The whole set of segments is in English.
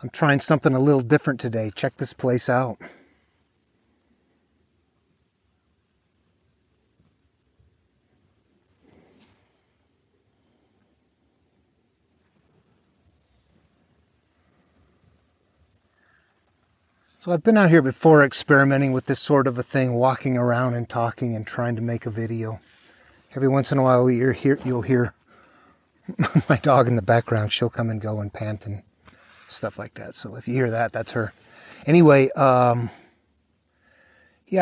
I'm trying something a little different today. Check this place out. So I've been out here before experimenting with this sort of a thing, walking around and talking and trying to make a video. Every once in a while you'll hear my dog in the background. She'll come and go and pant and stuff like that. So if you hear that, that's her. Anyway, yeah,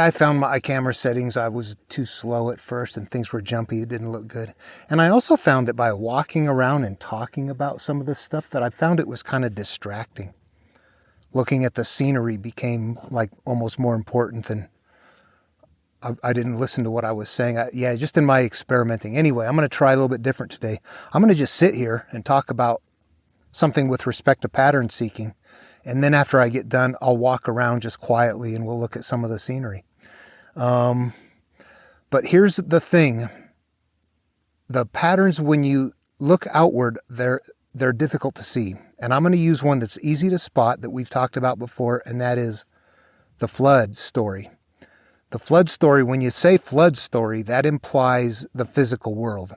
I found my camera settings, I was too slow at first and things were jumpy. It didn't look good. And I also found that by walking around and talking about some of this stuff, that I found it was kind of distracting. Looking at the scenery became like almost more important than I didn't listen to what I was saying. Yeah, just in my experimenting. Anyway, I'm going to try a little bit different today. I'm going to just sit here and talk about something with respect to pattern seeking. And then after I get done, I'll walk around just quietly and we'll look at some of the scenery. But here's the thing. The patterns, when you look outward, they're difficult to see. And I'm going to use one that's easy to spot that we've talked about before, and that is the flood story. The flood story, when you say flood story, that implies the physical world.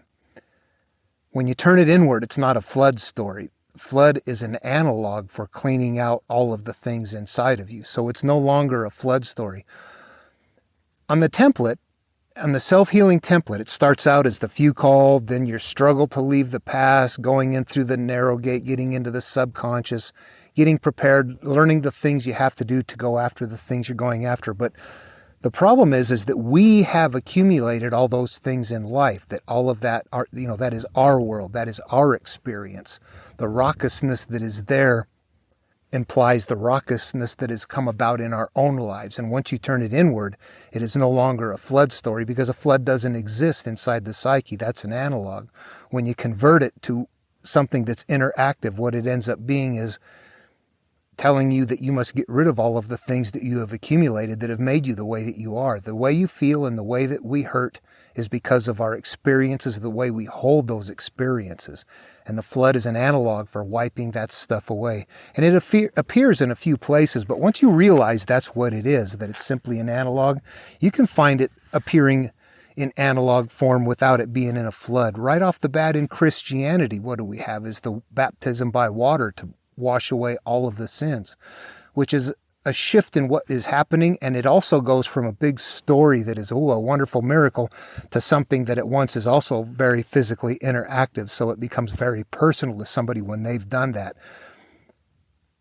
When you turn it inward, it's not a flood story. Flood is an analog for cleaning out all of the things inside of you. So it's no longer a flood story. On the template, on the self-healing template, it starts out as the few called, then your struggle to leave the past, going in through the narrow gate, getting into the subconscious, getting prepared, learning the things you have to do to go after the things you're going after. But the problem is that we have accumulated all those things in life, that all of that are, that is our world, that is our experience. The raucousness that is there implies the raucousness that has come about in our own lives. And once you turn it inward, it is no longer a flood story, because a flood doesn't exist inside the psyche. That's an analog. When you convert it to something that's interactive, what it ends up being is telling you that you must get rid of all of the things that you have accumulated that have made you the way that you are. The way you feel and the way that we hurt is because of our experiences, the way we hold those experiences. And the flood is an analog for wiping that stuff away. And it appears in a few places, but once you realize that's what it is, that it's simply an analog, you can find it appearing in analog form without it being in a flood. Right off the bat in Christianity, what do we have is the baptism by water to wash away all of the sins, which is a shift in what is happening. And it also goes from a big story that is, a wonderful miracle, to something that at once is also very physically interactive. So it becomes very personal to somebody when they've done that.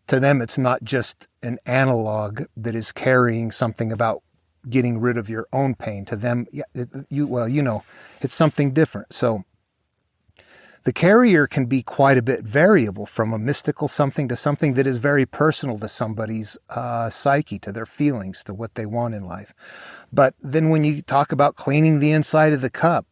To them, it's not just an analog that is carrying something about getting rid of your own pain. To them, it's something different. So the carrier can be quite a bit variable, from a mystical something to something that is very personal to somebody's psyche, to their feelings, to what they want in life. But then when you talk about cleaning the inside of the cup,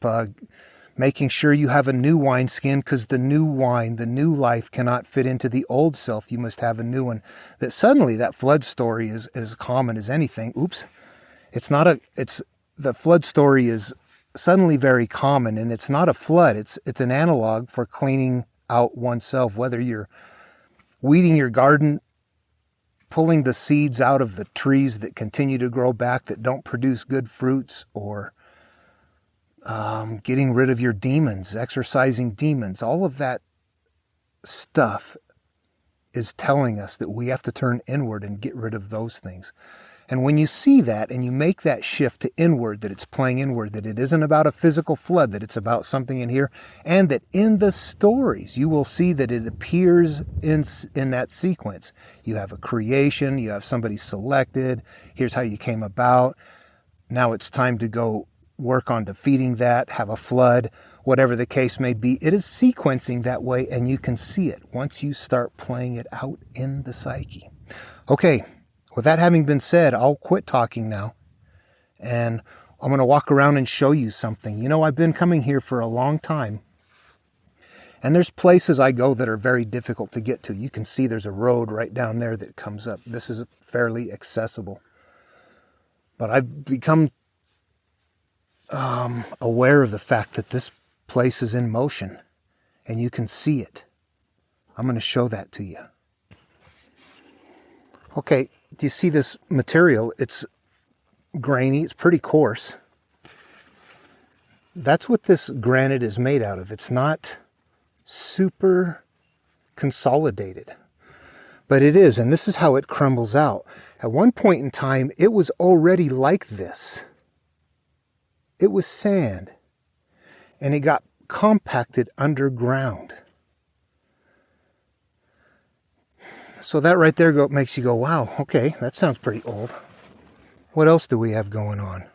making sure you have a new wineskin, because the new wine, the new life cannot fit into the old self. You must have a new one. That suddenly that flood story is as common as anything. The flood story is suddenly very common, and it's not a flood. It's an analog for cleaning out oneself, whether you're weeding your garden, pulling the seeds out of the trees that continue to grow back that don't produce good fruits, or getting rid of your demons, exorcising demons. All of that stuff is telling us that we have to turn inward and get rid of those things. And when you see that and you make that shift to inward, that it's playing inward, that it isn't about a physical flood, that it's about something in here, and that in the stories you will see that it appears in that sequence. You have a creation, you have somebody selected, here's how you came about, now it's time to go work on defeating that, have a flood, whatever the case may be. It is sequencing that way, and you can see it once you start playing it out in the psyche. Okay. With that having been said, I'll quit talking now, and I'm going to walk around and show you something. I've been coming here for a long time, and there's places I go that are very difficult to get to. You can see there's a road right down there that comes up. This is fairly accessible. But I've become aware of the fact that this place is in motion, and you can see it. I'm going to show that to you. Okay, do you see this material? It's grainy, it's pretty coarse. That's what this granite is made out of. It's not super consolidated, but it is, and this is how it crumbles out. At one point in time, it was already like this. It was sand, and it got compacted underground. So that right there makes you go, wow, okay, that sounds pretty old. What else do we have going on?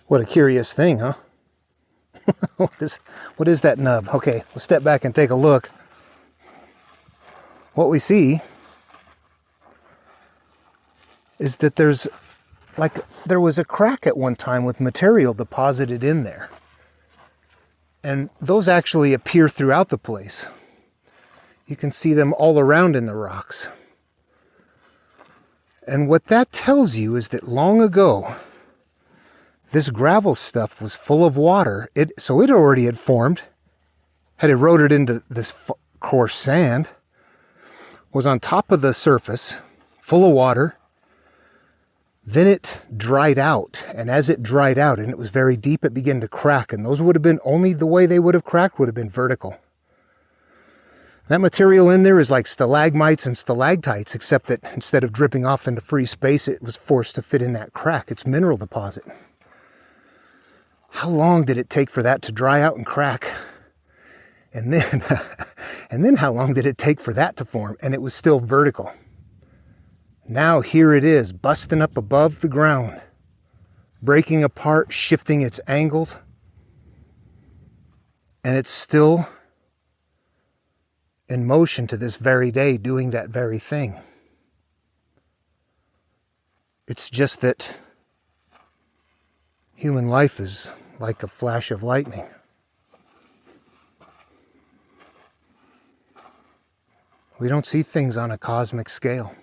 What a curious thing, huh? What is that nub? Okay, we'll step back and take a look. What we see is that there was a crack at one time with material deposited in there. And those actually appear throughout the place. You can see them all around in the rocks. And what that tells you is that long ago, this gravel stuff was full of water. So it already had formed, had eroded into this coarse sand, was on top of the surface, full of water. Then it dried out, and as it dried out, and it was very deep, it began to crack, and those would have been, only the way they would have cracked would have been vertical. That material in there is like stalagmites and stalactites, except that instead of dripping off into free space, it was forced to fit in that crack. It's mineral deposit. How long did it take for that to dry out and crack? And then, and then how long did it take for that to form? And it was still vertical. Now here it is, busting up above the ground, breaking apart, shifting its angles. And it's still in motion to this very day, doing that very thing. It's just that human life is like a flash of lightning. We don't see things on a cosmic scale.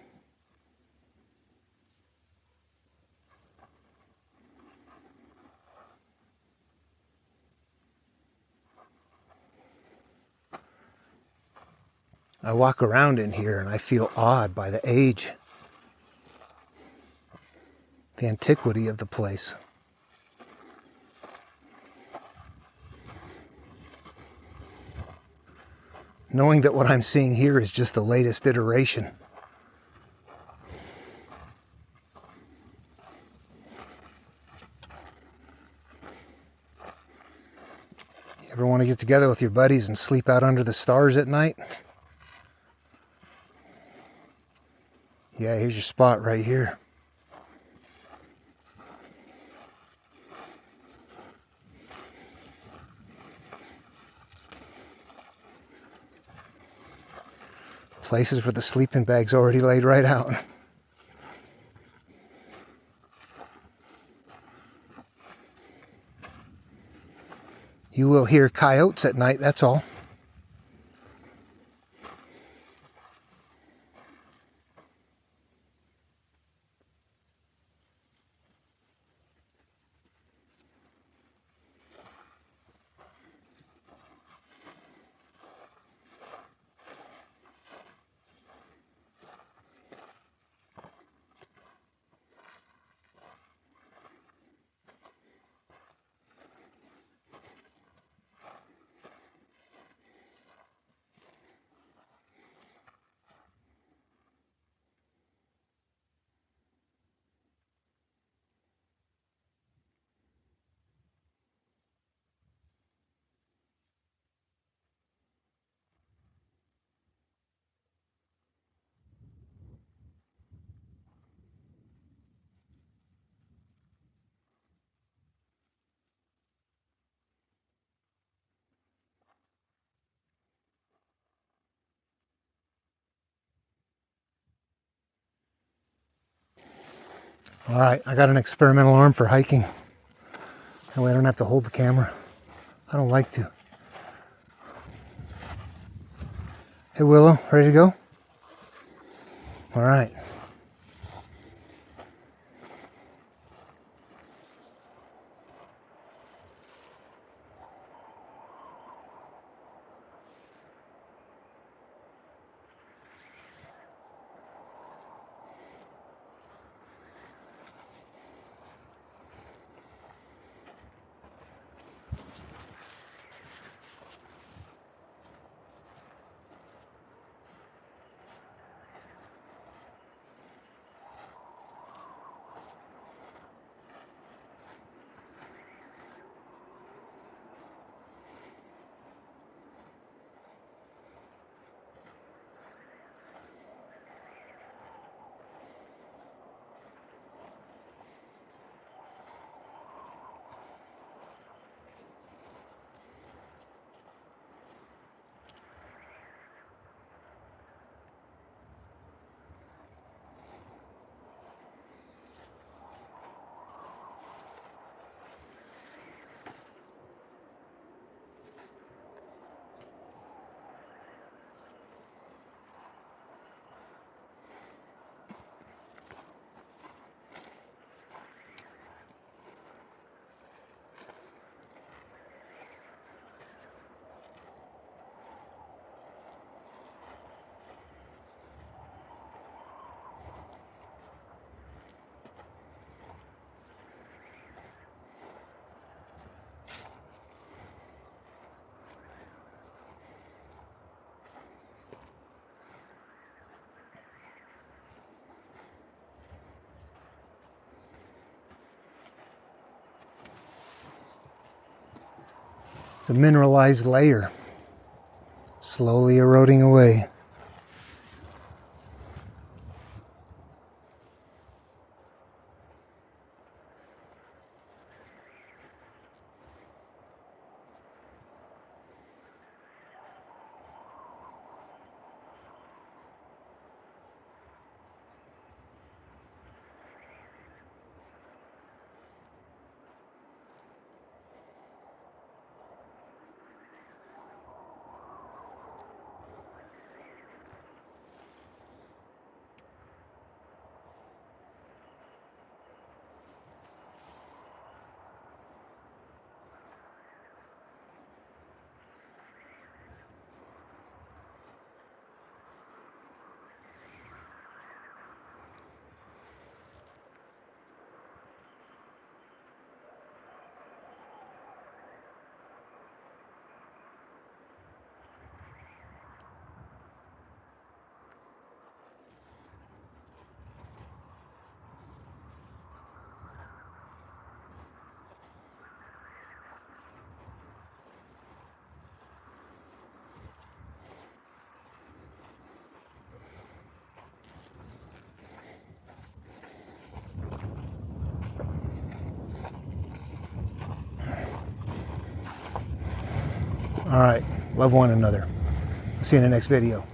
I walk around in here and I feel awed by the age, the antiquity of the place. Knowing that what I'm seeing here is just the latest iteration. You ever want to get together with your buddies and sleep out under the stars at night? Yeah, here's your spot right here. Places where the sleeping bag's already laid right out. You will hear coyotes at night, that's all. All right, I got an experimental arm for hiking. That way I don't have to hold the camera. I don't like to. Hey Willow, ready to go? All right. It's a mineralized layer, slowly eroding away. All right, love one another. See you in the next video.